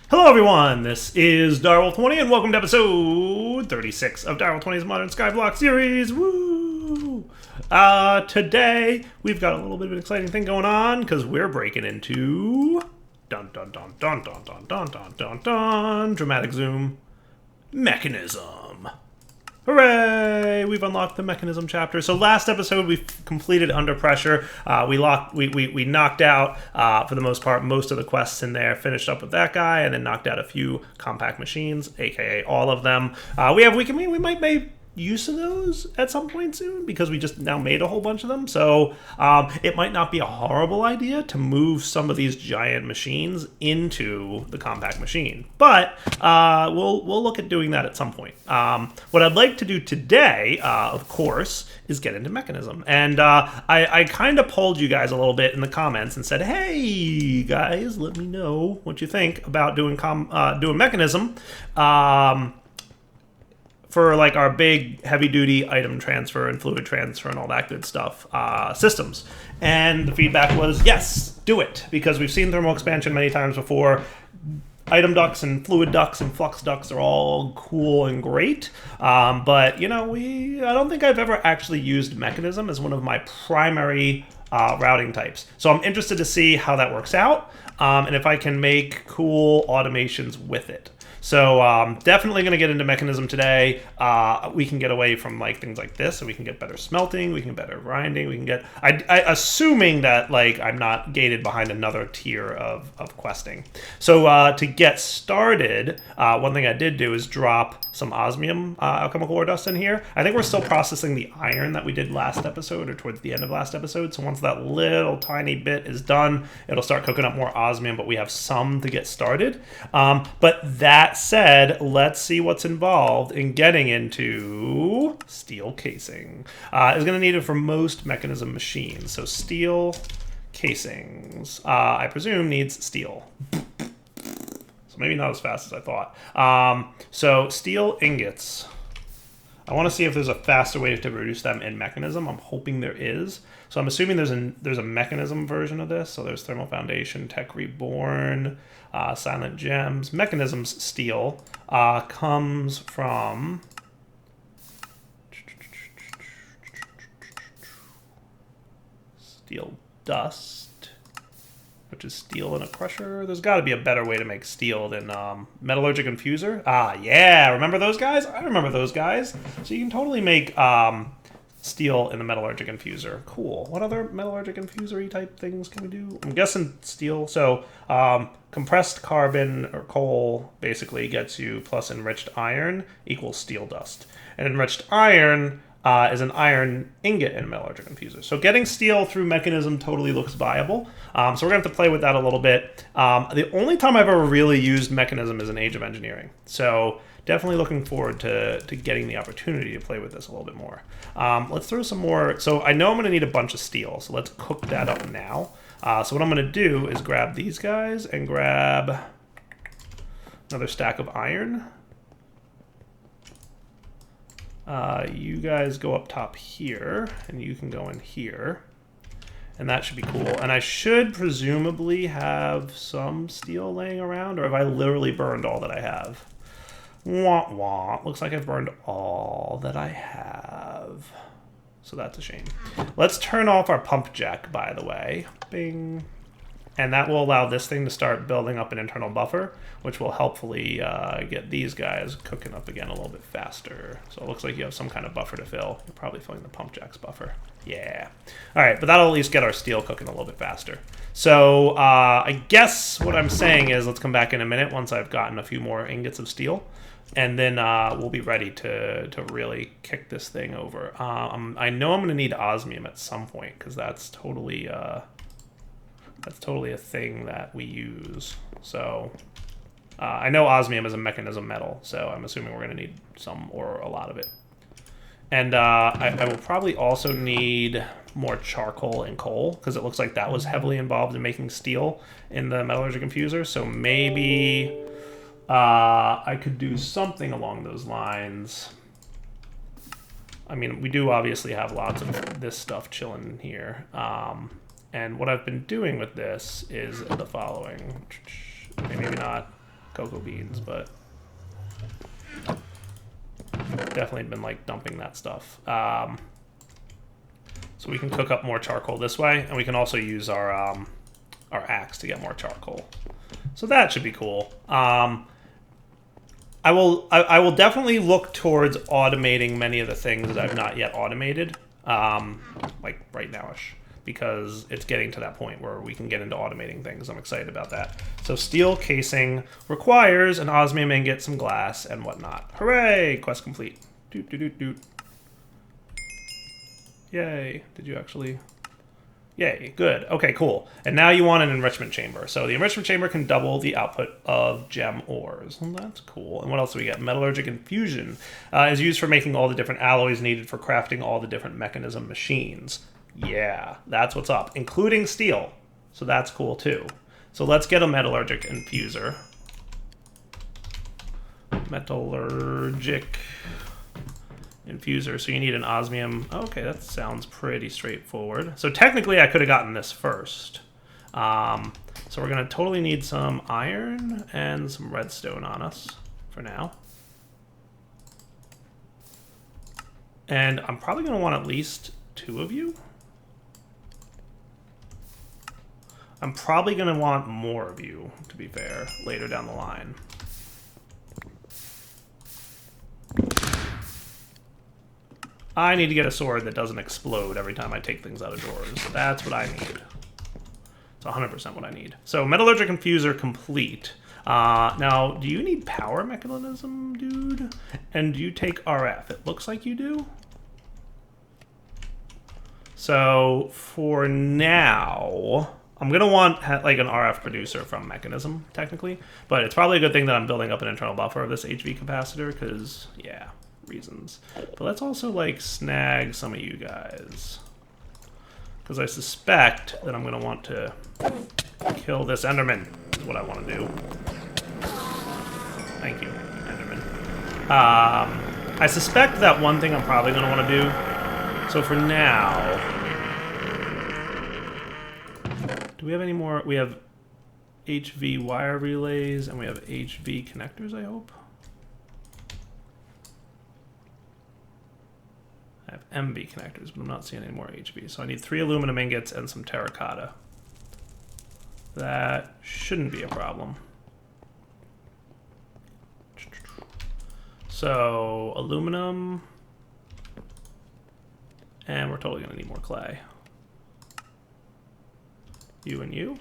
Hello everyone, this is Darwell20 and welcome to episode 36 of Darwell20's Modern Skyblock series. Woo! Today we've got a little bit of an exciting thing going on because we're breaking into dun dun dun dun dun dun dun dun dun dun dramatic zoom Mekanism. Hooray! We've unlocked the Mekanism chapter. So last episode we completed Under Pressure. We knocked out, for the most part, most of the quests in there. Finished up with that guy, and then knocked out a few compact machines, aka all of them. We might make use of those at some point soon because we just now made a whole bunch of them. So it might not be a horrible idea to move some of these giant machines into the compact machine, but we'll look at doing that at some point. What I'd like to do today, of course, is get into Mekanism. And I kind of polled you guys a little bit in the comments and said, hey guys, let me know what you think about doing Mekanism. For like our big heavy duty item transfer and fluid transfer and all that good stuff systems. And the feedback was, yes, do it, because we've seen thermal expansion many times before. Item ducts and fluid ducts and flux ducts are all cool and great, but you know, I don't think I've ever actually used Mekanism as one of my primary routing types. So I'm interested to see how that works out, and if I can make cool automations with it. So definitely going to get into Mekanism today. We can get away from like things like this, so we can get better smelting, we can get better grinding, we can get, assuming that like I'm not gated behind another tier of questing. So to get started, one thing I did do is drop some osmium alchemical ore dust in here. I think we're still processing the iron that we did last episode, or towards the end of last episode. So once that little tiny bit is done, it'll start cooking up more osmium, but we have some to get started. But that said, let's see what's involved in getting into steel casing. It's going to need it for most Mekanism machines. So steel casings, I presume, needs steel. So maybe not as fast as I thought. So steel ingots. I want to see if there's a faster way to produce them in Mekanism. I'm hoping there is. So I'm assuming there's a Mekanism version of this. So there's Thermal Foundation, Tech Reborn, Silent Gems. Mekanism's steel comes from steel dust, which is steel in a crusher. There's got to be a better way to make steel than metallurgic infuser. Yeah, remember those guys? I remember those guys. So you can totally make steel in the metallurgic infuser. Cool. What other metallurgic infuser-y type things can we do? I'm guessing steel. So compressed carbon or coal basically gets you plus enriched iron equals steel dust. And enriched iron is an iron ingot in a metallurgic infuser. So getting steel through Mekanism totally looks viable. So we're going to have to play with that a little bit. The only time I've ever really used Mekanism is in Age of Engineering. So definitely looking forward to getting the opportunity to play with this a little bit more. Let's throw some more. So I know I'm going to need a bunch of steel. So let's cook that up now. So what I'm going to do is grab these guys and grab another stack of iron. You guys go up top here, and you can go in here. And that should be cool. And I should presumably have some steel laying around, or have I literally burned all that I have? Wah wah. Looks like I've burned all that I have. So that's a shame. Let's turn off our pump jack, by the way. Bing. And that will allow this thing to start building up an internal buffer, which will helpfully get these guys cooking up again a little bit faster. So it looks like you have some kind of buffer to fill. You're probably filling the pump jack's buffer. Yeah. All right, but that'll at least get our steel cooking a little bit faster. So I guess what I'm saying is let's come back in a minute once I've gotten a few more ingots of steel. And then we'll be ready to really kick this thing over. I know I'm going to need osmium at some point because that's totally a thing that we use. So I know osmium is a Mekanism metal, so I'm assuming we're going to need some or a lot of it. And I will probably also need more charcoal and coal because it looks like that was heavily involved in making steel in the metallurgic infuser. So maybe I could do something along those lines. I mean, we do obviously have lots of this stuff chilling here. And what I've been doing with this is the following. Okay, maybe not. cocoa beans, but definitely been like dumping that stuff. So we can cook up more charcoal this way, and we can also use our axe to get more charcoal. So that should be cool. I will definitely look towards automating many of the things that I've not yet automated, like right now-ish, because it's getting to that point where we can get into automating things. I'm excited about that. So steel casing requires an osmium ingot, some glass, and whatnot. Hooray! Quest complete. Doot, doot, doot, doot. Yay. Did you actually... Yay, good. Okay, cool. And now you want an enrichment chamber. So the enrichment chamber can double the output of gem ores. Well, that's cool. And what else do we get? Metallurgic infusion is used for making all the different alloys needed for crafting all the different mechanism machines. Yeah, that's what's up, including steel. So that's cool too. So let's get a metallurgic infuser. Metallurgic infuser. So you need an osmium. Okay, that sounds pretty straightforward. So technically I could have gotten this first. So we're going to totally need some iron and some redstone on us for now. And I'm probably going to want at least 2 of you. I'm probably going to want more of you, to be fair, later down the line. I need to get a sword that doesn't explode every time I take things out of drawers. That's what I need. It's 100% what I need. So, metallurgic infuser complete. Now, do you need power mechanism, dude? And do you take RF? It looks like you do. So, for now, I'm going to want like an RF producer from Mekanism, technically. But it's probably a good thing that I'm building up an internal buffer of this HV capacitor, because, yeah, reasons. But let's also, like, snag some of you guys. Because I suspect that I'm going to want to kill this Enderman, is what I want to do. Thank you, Enderman. I suspect that one thing I'm probably going to want to do. So for now... Do we have any more? We have HV wire relays, and we have HV connectors, I hope. I have MV connectors, but I'm not seeing any more HV. So I need 3 aluminum ingots and some terracotta. That shouldn't be a problem. So, aluminum. And we're totally going to need more clay. You and you.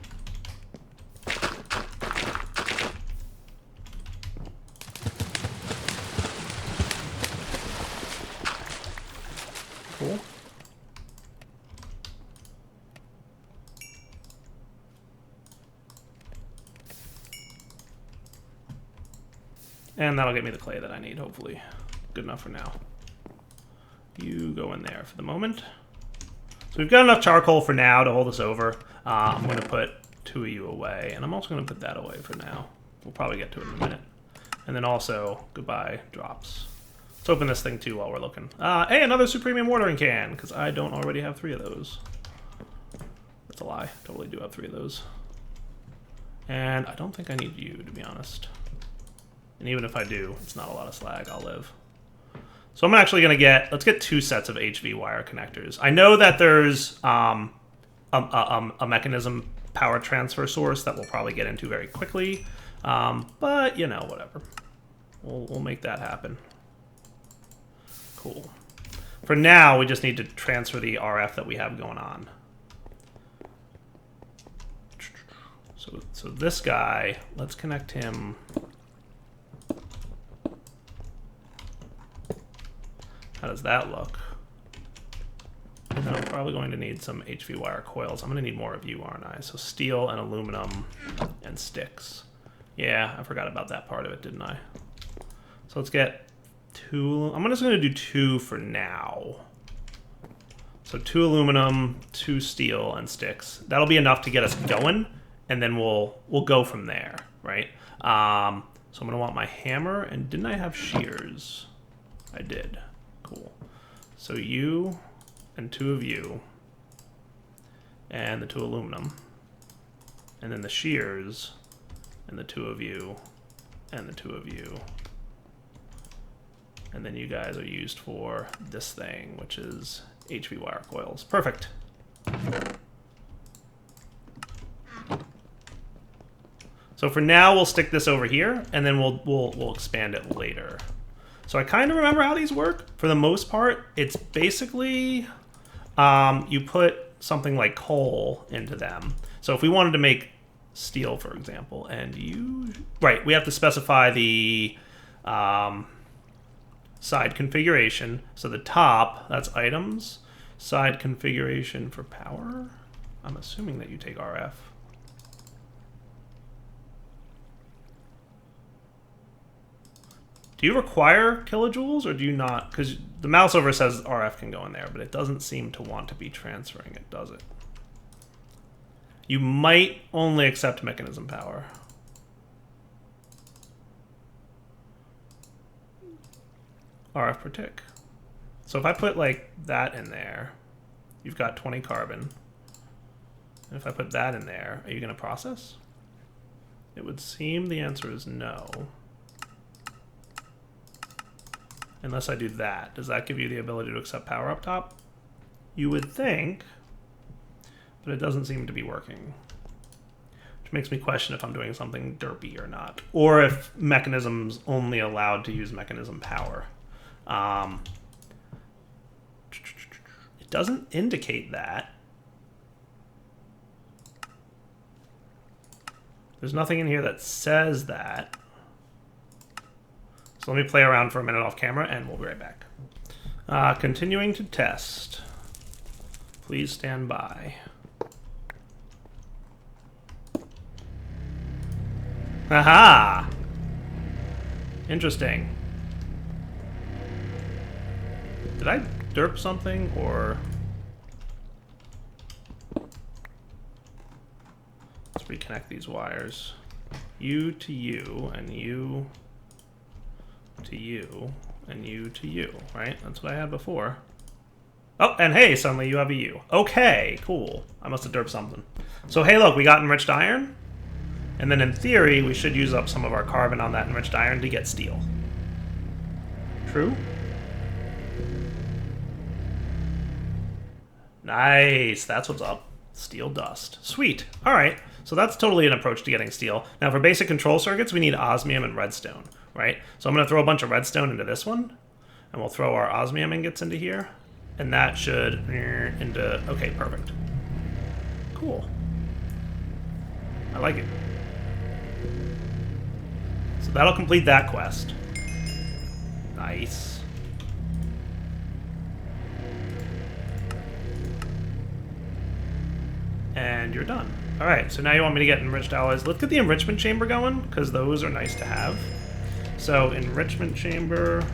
Cool. And that'll get me the clay that I need, hopefully. Good enough for now. You go in there for the moment. So we've got enough charcoal for now to hold us over. I'm going to put 2 of you away, and I'm also going to put that away for now. We'll probably get to it in a minute. And then also, goodbye, drops. Let's open this thing too while we're looking. Hey, another Supremium watering can, because I don't already have 3 of those. That's a lie. Totally do have 3 of those. And I don't think I need you, to be honest. And even if I do, it's not a lot of slag. I'll live. So I'm actually going to get... Let's get 2 sets of HV wire connectors. I know that there's a mechanism power transfer source that we'll probably get into very quickly. But, you know, whatever. We'll make that happen. Cool. For now, we just need to transfer the RF that we have going on. So this guy, let's connect him... How does that look? And then I'm probably going to need some HV wire coils. I'm going to need more of you, aren't I? So steel and aluminum and sticks. Yeah, I forgot about that part of it, didn't I? So let's get 2. I'm just going to do 2 for now. So 2 aluminum, 2 steel, and sticks. That'll be enough to get us going, and then we'll go from there, right? So I'm going to want my hammer, and didn't I have shears? I did. Cool. So you and 2 of you and the 2 aluminum, and then the shears and the 2 of you and the 2 of you. And then you guys are used for this thing, which is HV wire coils. Perfect. So for now, we'll stick this over here, and then we'll expand it later. So I kind of remember how these work. For the most part, it's basically you put something like coal into them. So if we wanted to make steel, for example, and we have to specify the side configuration. So the top, that's items, side configuration for power. I'm assuming that you take RF. Do you require kilojoules or do you not? Because the mouse over says RF can go in there, but it doesn't seem to want to be transferring it, does it? You might only accept mechanism power. RF per tick. So if I put like that in there, you've got 20 carbon. And if I put that in there, are you going to process? It would seem the answer is no. Unless I do that. Does that give you the ability to accept power up top? You would think, but it doesn't seem to be working. Which makes me question if I'm doing something derpy or not. Or if mechanism's only allowed to use mechanism power. It doesn't indicate that. There's nothing in here that says that. So let me play around for a minute off camera and we'll be right back. Continuing to test. Please stand by. Aha! Interesting. Did I derp something or... Let's reconnect these wires. You to you and you to you and you to you, right? That's what I had before. Oh, and hey, suddenly you have a U. Okay, cool. I must have derped something. So hey, look, we got enriched iron. And then in theory, we should use up some of our carbon on that enriched iron to get steel. True? Nice, that's what's up. Steel dust. Sweet. All right, so that's totally an approach to getting steel. Now for basic control circuits, we need osmium and redstone, right? So I'm gonna throw a bunch of redstone into this one, and we'll throw our osmium ingots into here, and that should into, okay, perfect. Cool. I like it. So that'll complete that quest. Nice. And you're done. All right, so now you want me to get enriched alloys. Let's get the enrichment chamber going, because those are nice to have. So enrichment chamber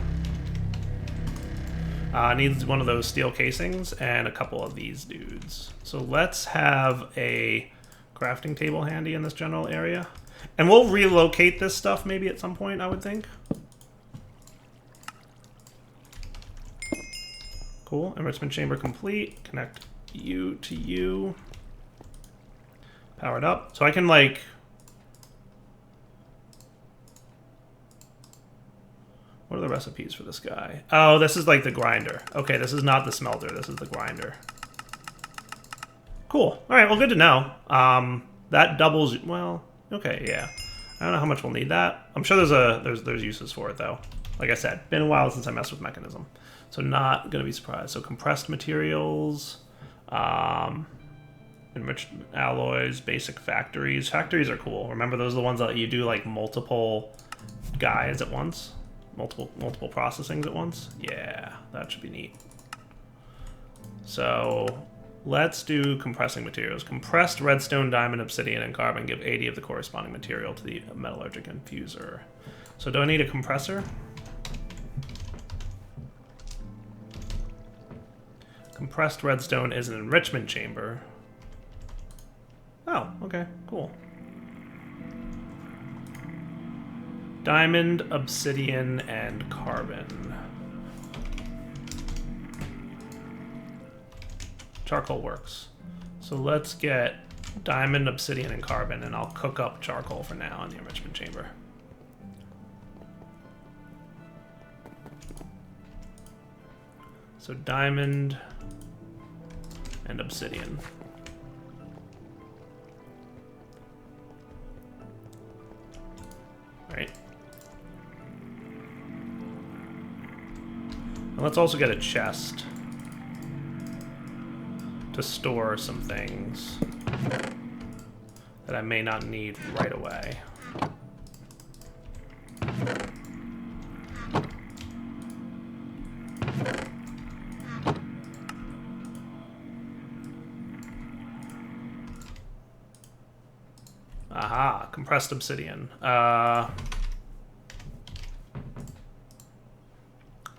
needs one of those steel casings and a couple of these dudes. So let's have a crafting table handy in this general area. And we'll relocate this stuff maybe at some point, I would think. Cool, enrichment chamber complete. Connect you to you. Powered up. So I can like... What are the recipes for this guy? Oh, this is like the grinder. Okay, this is not the smelter. This is the grinder. Cool. All right, well, good to know. That doubles... Well, okay, yeah. I don't know how much we'll need that. I'm sure there's uses for it, though. Like I said, been a while since I messed with Mechanism. So not going to be surprised. So compressed materials... Enriched alloys, basic factories. Factories are cool. Remember, those are the ones that you do like multiple guys at once? Multiple processings at once? Yeah, that should be neat. So let's do compressing materials. Compressed redstone, diamond, obsidian, and carbon give 80 of the corresponding material to the metallurgic infuser. So do I need a compressor? Compressed redstone is an enrichment chamber. Oh, okay, cool. Diamond, obsidian, and carbon. Charcoal works. So let's get diamond, obsidian, and carbon, and I'll cook up charcoal for now in the enrichment chamber. So diamond and obsidian. Right. And let's also get a chest to store some things that I may not need right away. Aha, compressed obsidian.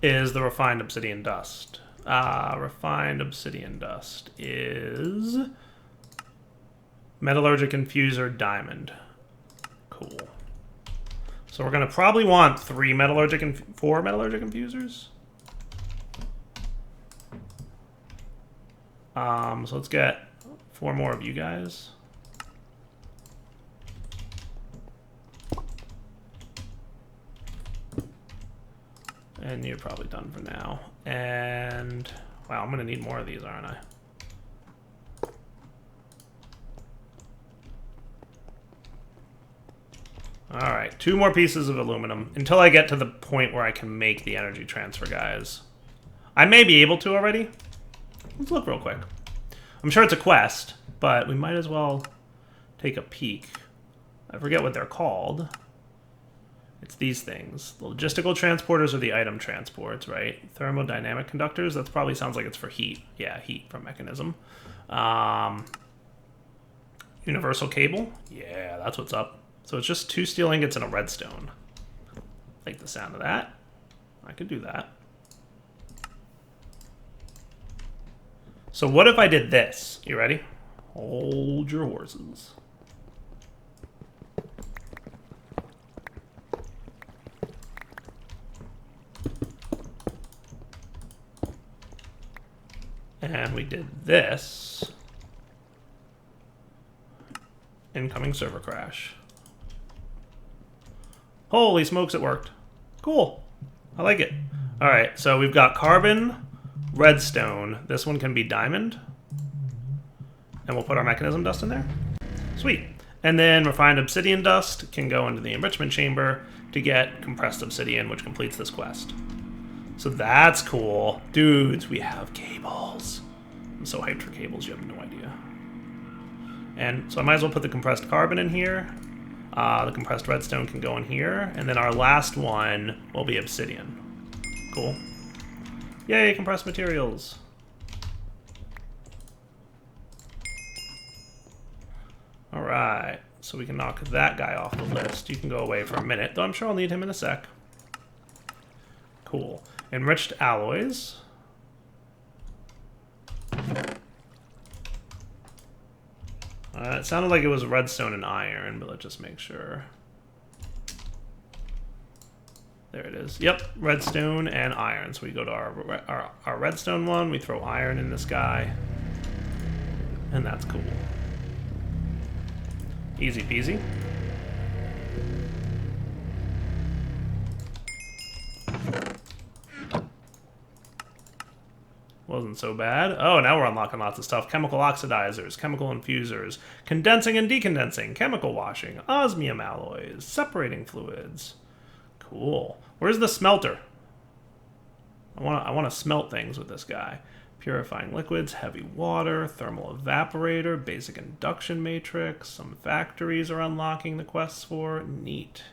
Is the refined obsidian dust. Refined obsidian dust is metallurgic infuser diamond. Cool. So we're gonna probably want 4 metallurgic infusers. So let's get 4 more of you guys. And you're probably done for now. And wow, I'm gonna need more of these, aren't I? All right, 2 more pieces of aluminum until I get to the point where I can make the energy transfer, guys. I may be able to already. Let's look real quick. I'm sure it's a quest, but we might as well take a peek. I forget what they're called. It's these things. The logistical transporters are the item transports, right? Thermodynamic conductors, that probably sounds like it's for heat. Yeah, heat from Mekanism. Universal cable. Yeah, that's what's up. So it's just 2 steel ingots and a redstone. Like the sound of that. I could do that. So what if I did this? You ready? Hold your horses. And we did this. Incoming server crash. Holy smokes, it worked. Cool. I like it. All right, so we've got carbon, redstone. This one can be diamond. And we'll put our Mekanism dust in there. Sweet. And then refined obsidian dust can go into the Enrichment Chamber to get compressed obsidian, which completes this quest. So that's cool. Dudes, we have cables. I'm so hyped for cables, you have no idea. And so I might as well put the compressed carbon in here. The compressed redstone can go in here. And then our last one will be obsidian. Cool. Yay, compressed materials. All right, so we can knock that guy off the list. You can go away for a minute, though I'm sure I'll need him in a sec. Cool. Enriched Alloys. It sounded like it was redstone and iron, but let's just make sure. There it is. Yep, redstone and iron. So we go to our redstone one, we throw iron in this guy, and that's cool. Easy peasy. Wasn't so bad. Oh, now we're unlocking lots of stuff. Chemical oxidizers, chemical infusers, condensing and decondensing, chemical washing, osmium alloys, separating fluids. Cool. Where's the smelter? I want to smelt things with this guy. Purifying liquids, heavy water, thermal evaporator, basic induction matrix. Some factories are unlocking the quests for. Neat.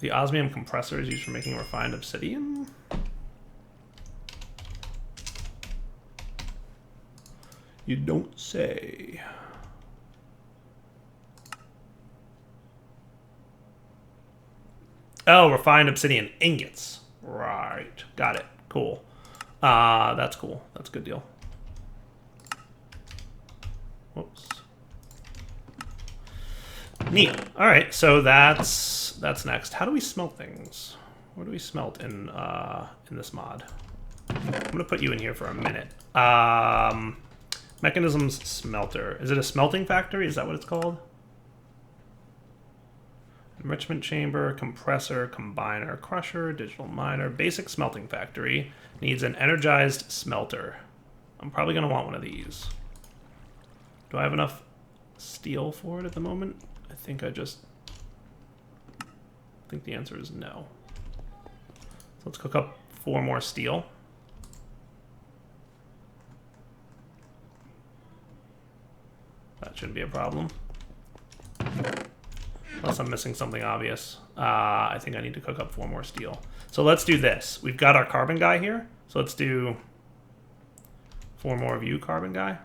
The osmium compressor is used for making refined obsidian. You don't say. Oh, refined obsidian ingots. Right. Got it. Cool. That's cool. That's a good deal. Whoops. Neat. All right, so that's next. How do we smelt things? What do we smelt in this mod? I'm gonna put you in here for a minute. Mekanism's smelter. Is it a smelting factory? Is that what it's called? Enrichment Chamber, Compressor, Combiner, Crusher, Digital Miner, Basic Smelting Factory. Needs an Energized Smelter. I'm probably going to want one of these. Do I have enough steel for it at the moment? I think the answer is no. So let's cook up 4 more steel. That shouldn't be a problem. Unless I'm missing something obvious. I think I need to cook up 4 more steel. So let's do this. We've got our carbon guy here. So let's do 4 more of you, carbon guy.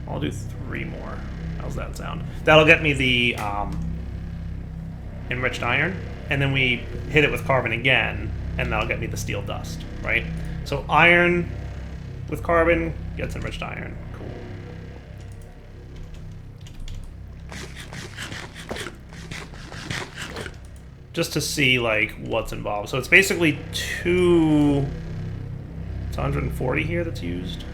I'll do 3 more. How's that sound? That'll get me the enriched iron. And then we hit it with carbon again. And that'll get me the steel dust, right? So iron with carbon gets enriched iron. Cool. Just to see like what's involved. So it's basically it's 140 here that's used.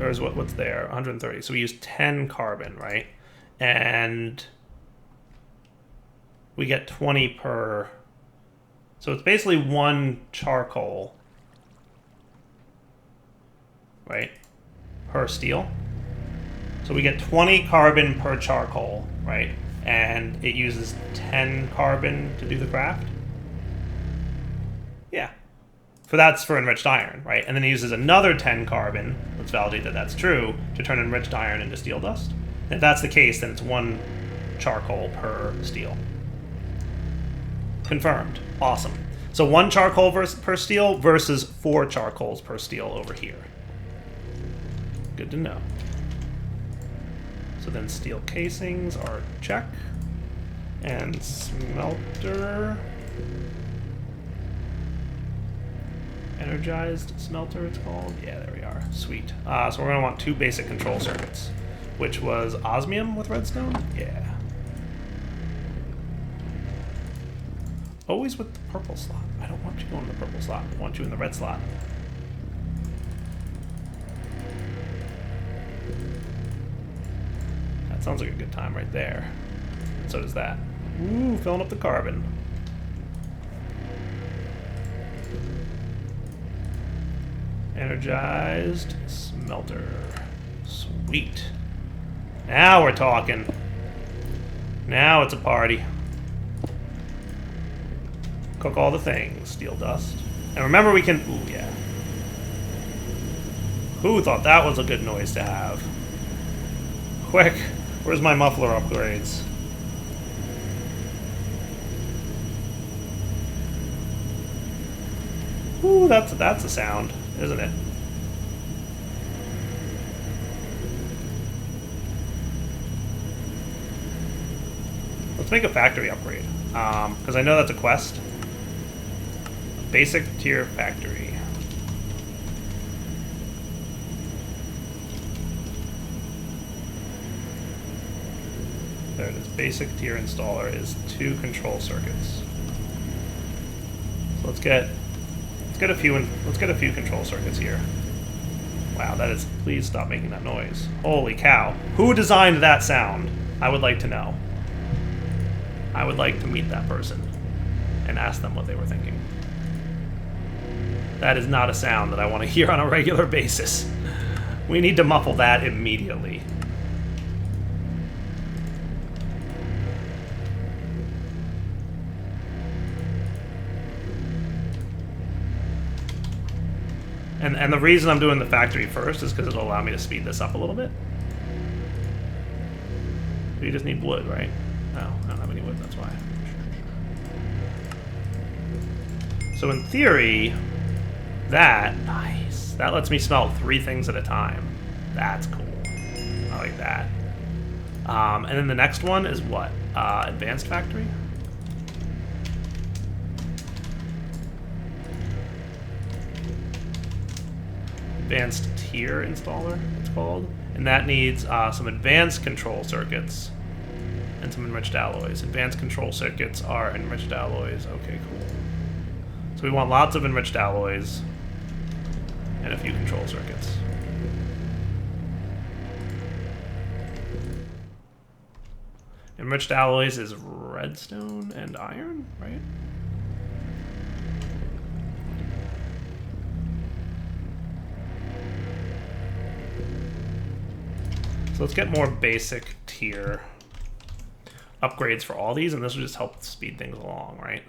Or is what's there? 130. So we use 10 carbon, right? And we get 20 per. So it's basically 1 charcoal, right? Per steel. So we get 20 carbon per charcoal, right? And it uses 10 carbon to do the craft. Yeah. That's for enriched iron, right? And then it uses another 10 carbon, let's validate that that's true, to turn enriched iron into steel dust. And if that's the case, then it's 1 charcoal per steel. Confirmed. Awesome. So 1 charcoal per steel versus 4 charcoals per steel over here. Good to know. So then steel casings are check. And smelter. Energized smelter, it's called. Yeah, there we are. Sweet. So we're going to want 2 basic control circuits, which was osmium with redstone? Yeah. Always with the purple slot. I don't want you going in the purple slot. I want you in the red slot. That sounds like a good time right there. And so does that. Ooh, filling up the carbon. Energized smelter. Sweet. Now we're talking. Now it's a party. Cook all the things. Steel dust. And remember we can... Ooh, yeah. Who thought that was a good noise to have? Quick. Where's my muffler upgrades? Ooh, that's a sound, isn't it? Let's make a factory upgrade, because I know that's a quest. Basic tier factory. There it is. Basic tier installer is 2 control circuits. So let's get a few control circuits here. Wow, that is. Please stop making that noise. Holy cow! Who designed that sound? I would like to know. I would like to meet that person and ask them what they were thinking. That is not a sound that I want to hear on a regular basis. We need to muffle that immediately. And the reason I'm doing the factory first is because it'll allow me to speed this up a little bit. You just need wood, right? No, I don't have any wood, that's why. So in theory, nice. That lets me smelt 3 things at a time. That's cool. I like that. And then the next one is what? Advanced factory? Advanced tier installer, it's called. And that needs some advanced control circuits and some enriched alloys. Advanced control circuits are enriched alloys. Okay, cool. So we want lots of enriched alloys and a few control circuits. Enriched alloys is redstone and iron, right? So let's get more basic tier upgrades for all these, and this will just help speed things along, right?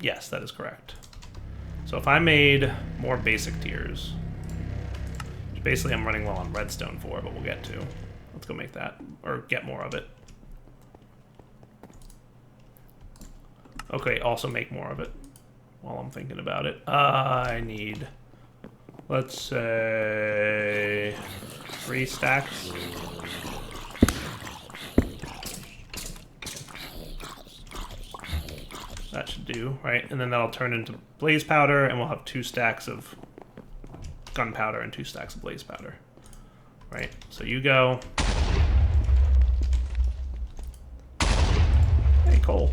Yes, that is correct. So if I made more basic tiers, which basically I'm running low on redstone for, but we'll get to. Let's go make that, or get more of it. Okay, also make more of it while I'm thinking about it. I need, let's say, 3 stacks. That should do, right? And then that'll turn into blaze powder, and we'll have 2 stacks of gunpowder and 2 stacks of blaze powder. Right? So you go. Hey, coal.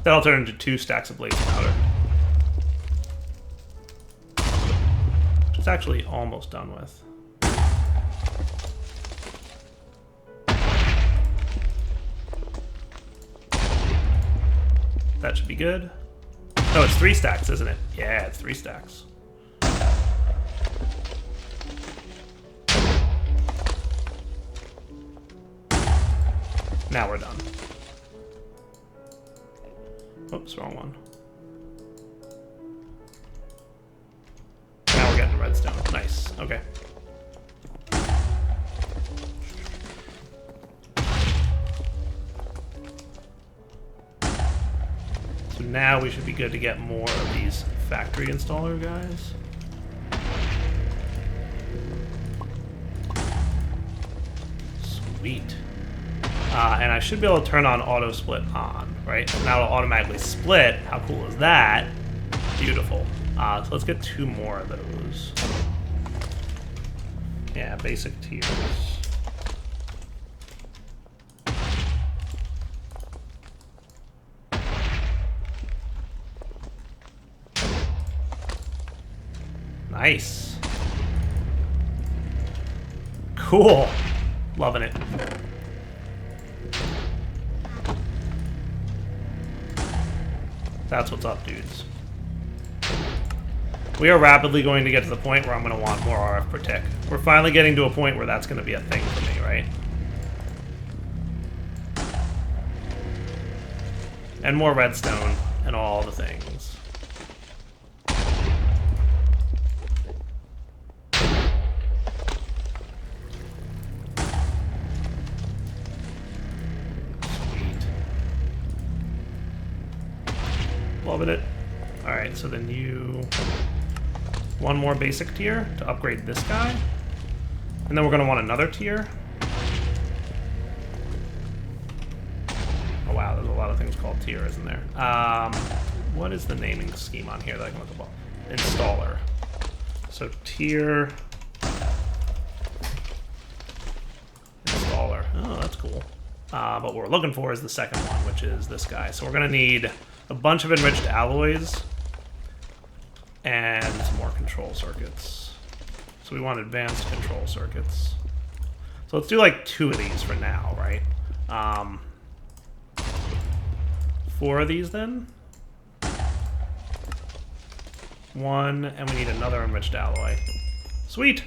That'll turn into 2 stacks of blaze powder. Which is actually almost done with. That should be good. Oh, it's 3 stacks, isn't it? Yeah, it's 3 stacks. Now we're done. Oops, wrong one. Now we're getting redstone. Nice. Okay. So now we should be good to get more of these factory installer guys. Sweet. And I should be able to turn on auto split on, right? So now it'll automatically split. How cool is that? Beautiful. So let's get 2 more of those. Yeah, basic tiers. Nice. Cool. Loving it. That's what's up, dudes. We are rapidly going to get to the point where I'm going to want more RF per tick. We're finally getting to a point where that's going to be a thing for me, right? And more redstone and all the things. Loving it. Alright, so then you... 1 more basic tier to upgrade this guy. And then we're going to want another tier. Oh wow, there's a lot of things called tier, isn't there? What is the naming scheme on here that I can look up? Installer. So tier... Installer. Oh, that's cool. But what we're looking for is the second one, which is this guy. So we're going to need a bunch of enriched alloys and some more control circuits. So we want advanced control circuits. So let's do like 2 of these for now, right? 4 of these then. 1, and we need another enriched alloy. Sweet!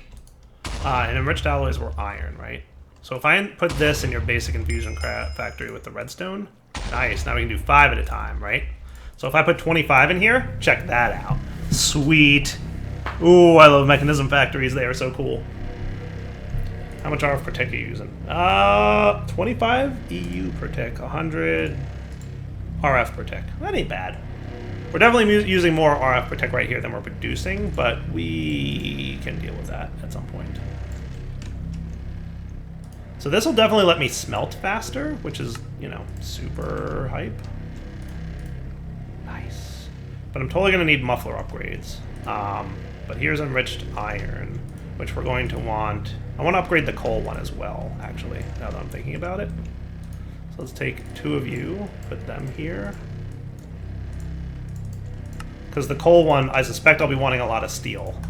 And enriched alloys were iron, right? So if I put this in your basic infusion factory with the redstone, nice, now we can do 5 at a time, right? So if I put 25 in here, check that out. Sweet. Ooh, I love Mekanism factories, they are so cool. How much RF per tick are you using? 25 EU per tick, 100 RF per tick. That ain't bad. We're definitely using more RF per tick right here than we're producing, but we can deal with that at some point. So this will definitely let me smelt faster, which is, you know, super hype. Nice. But I'm totally going to need muffler upgrades. But here's Enriched Iron, which we're going to want... I want to upgrade the coal one as well, actually, now that I'm thinking about it. So let's take 2 of you, put them here. Because the coal one, I suspect I'll be wanting a lot of steel,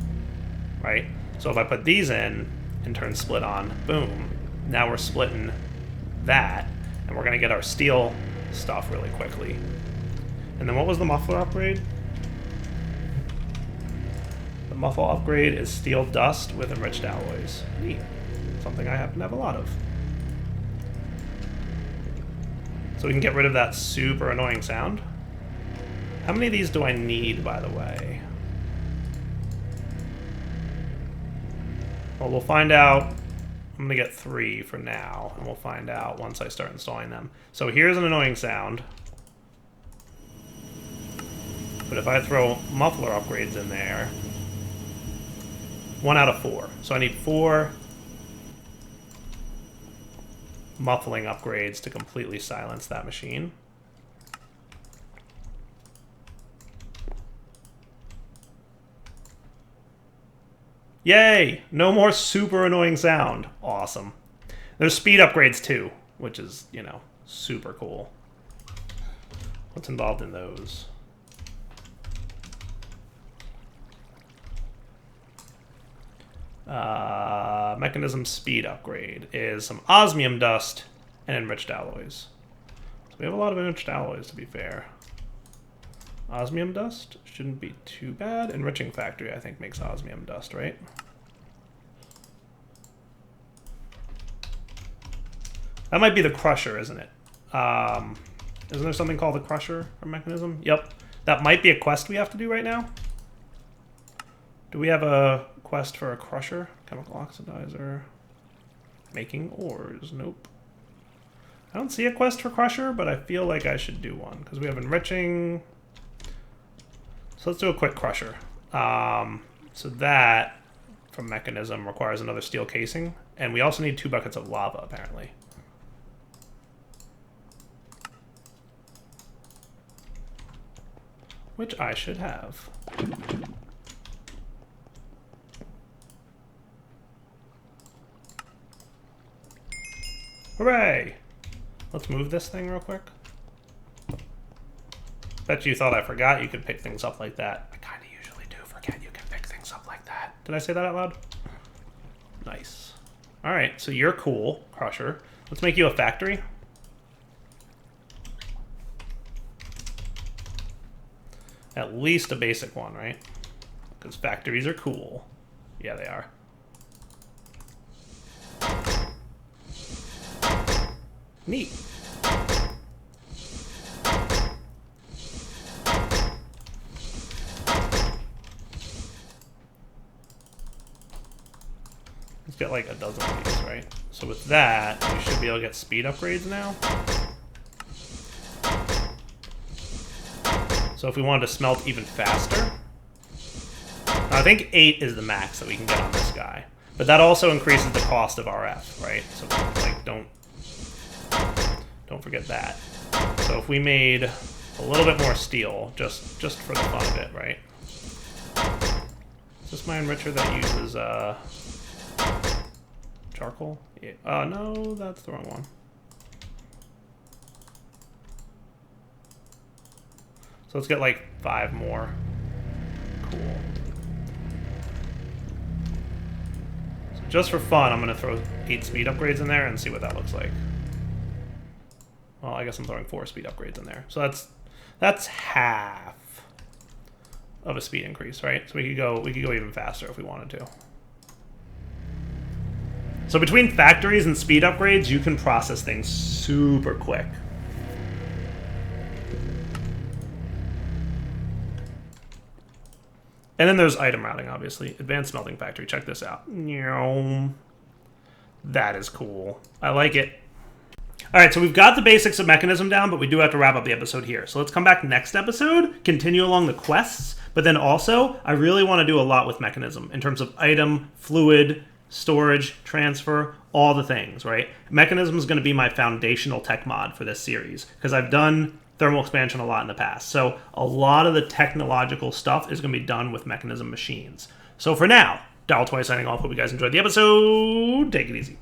right? So if I put these in and turn split on, boom. Now we're splitting that, and we're going to get our steel stuff really quickly. And then what was the muffler upgrade? The muffle upgrade is steel dust with enriched alloys. Neat. Something I happen to have a lot of. So we can get rid of that super annoying sound. How many of these do I need, by the way? Well, we'll find out. I'm going to get 3 for now, and we'll find out once I start installing them. So here's an annoying sound. But if I throw muffler upgrades in there, 1 out of 4. So I need 4 muffling upgrades to completely silence that machine. Yay! No more super annoying sound. Awesome. There's speed upgrades too, which is, you know, super cool. What's involved in those? Mechanism speed upgrade is some osmium dust and enriched alloys. So we have a lot of enriched alloys, to be fair. Osmium dust shouldn't be too bad. Enriching factory, I think, makes osmium dust, right? That might be the crusher, isn't it? Isn't there something called the crusher or mechanism? Yep. That might be a quest we have to do right now. Do we have a quest for a crusher? Chemical oxidizer. Making ores. Nope. I don't see a quest for crusher, but I feel like I should do one because we have enriching. So let's do a quick crusher. So that, from mechanism, requires another steel casing. And we also need 2 buckets of lava, apparently. Which I should have. Hooray! Let's move this thing real quick. Bet you thought I forgot you could pick things up like that. I kind of usually do forget you can pick things up like that. Did I say that out loud? Nice. Alright, so you're cool, Crusher. Let's make you a factory. At least a basic one, right? Because factories are cool. Yeah, they are. Neat. Let's get like a dozen of these, right? So with that, we should be able to get speed upgrades now. So if we wanted to smelt even faster, I think 8 is the max that we can get on this guy. But that also increases the cost of RF, right? So like don't forget that. So if we made a little bit more steel, just for the fun of it, right? Is this my enricher that uses charcoal? Yeah. No, that's the wrong one. So let's get like 5 more. Cool. So just for fun, I'm going to throw 8 speed upgrades in there and see what that looks like. Well, I guess I'm throwing 4 speed upgrades in there. So that's half of a speed increase, right? So we could go even faster if we wanted to. So between factories and speed upgrades, you can process things super quick. And then there's item routing, obviously. Advanced smelting factory. Check this out. That is cool. I like it. All right, so we've got the basics of Mechanism down, but we do have to wrap up the episode here. So let's come back next episode, continue along the quests, but then also, I really want to do a lot with Mechanism in terms of item, fluid, storage, transfer, all the things, right? Mechanism is going to be my foundational tech mod for this series, because I've done thermal expansion a lot in the past. So a lot of the technological stuff is going to be done with Mechanism machines. So for now, Dial 20 signing off. Hope you guys enjoyed the episode. Take it easy.